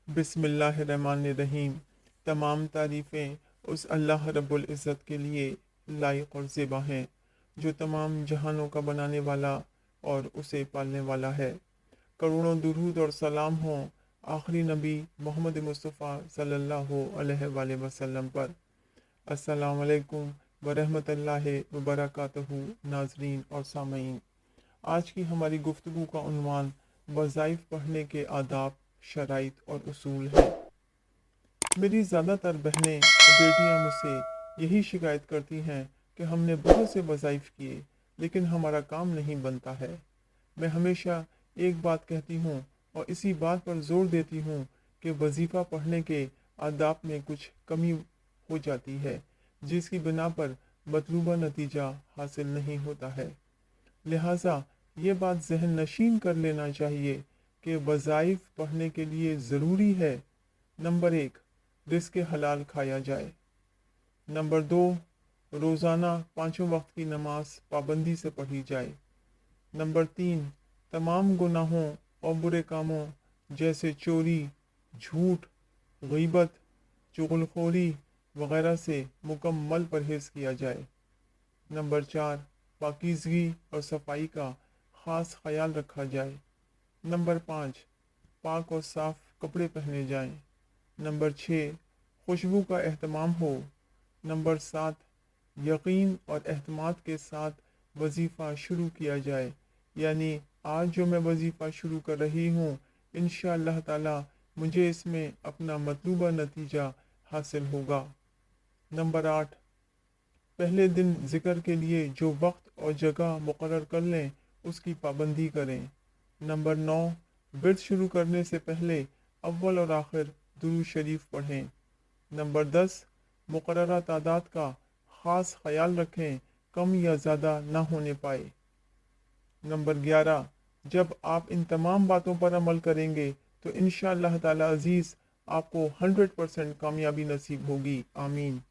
बिस्मिल्लाहिर्रहमानिर्रहीम। तमाम तारीफ़ें उस अल्लाह रब्बुल इज़्ज़त के लिए लायक और ज़ेबा हैं जो तमाम जहानों का बनाने वाला और उसे पालने वाला है। करोड़ों दुरूद और सलाम हों आखिरी नबी मोहम्मद मुस्तफ़ा सल्लल्लाहु अलैहि वसल्लम पर। अस्सलाम वालेकुम व रहमतुल्लाहि व बरकातहू। नाज़रीन और सामईन, आज की हमारी गुफ्तगू का उन्वान वज़ाइफ पढ़ने के आदाब, शराइत और उसूल है। मेरी ज़्यादातर बहनें और बेटियां मुझसे यही शिकायत करती हैं कि हमने बहुत से वज़ाइफ किए लेकिन हमारा काम नहीं बनता है। मैं हमेशा एक बात कहती हूँ और इसी बात पर ज़ोर देती हूँ कि वजीफ़ा पढ़ने के आदाब में कुछ कमी हो जाती है जिसकी बिना पर मतलूबा नतीजा हासिल नहीं होता है। लिहाजा ये बात जहन नशीन कर लेना चाहिए कि वज़ाइफ पढ़ने के लिए ज़रूरी है: नंबर 1, रिज़्क़ हलाल खाया जाए। नंबर 2, रोज़ाना 5 वक्त की नमाज पाबंदी से पढ़ी जाए। नंबर 3, तमाम गुनाहों और बुरे कामों जैसे चोरी, झूठ, गीबत, चुगलखोरी वगैरह से मुकम्मल परहेज़ किया जाए। नंबर 4, पाकीज़गी और सफाई का ख़ास ख्याल रखा जाए। नंबर 5, पाक और साफ़ कपड़े पहने जाएं। नंबर 6, खुशबू का एहतमाम हो। नंबर 7, यकीन और एहतमाद के साथ वजीफ़ा शुरू किया जाए, यानी आज जो मैं वजीफ़ा शुरू कर रही हूँ इंशाअल्लाह ताला मुझे इसमें अपना मतलूबा नतीजा हासिल होगा। नंबर 8, पहले दिन ज़िक्र के लिए जो वक्त और जगह मुकर्रर कर लें उसकी पाबंदी करें। नंबर 9, विर्द शुरू करने से पहले अव्वल और आखिर दुरूद शरीफ पढ़ें। नंबर 10, मुकर्ररा तादाद का ख़ास ख्याल रखें, कम या ज़्यादा ना होने पाए। नंबर 11, जब आप इन तमाम बातों पर अमल करेंगे तो इंशाअल्लाह ताला अज़ीज़ आपको 100% कामयाबी नसीब होगी। आमीन।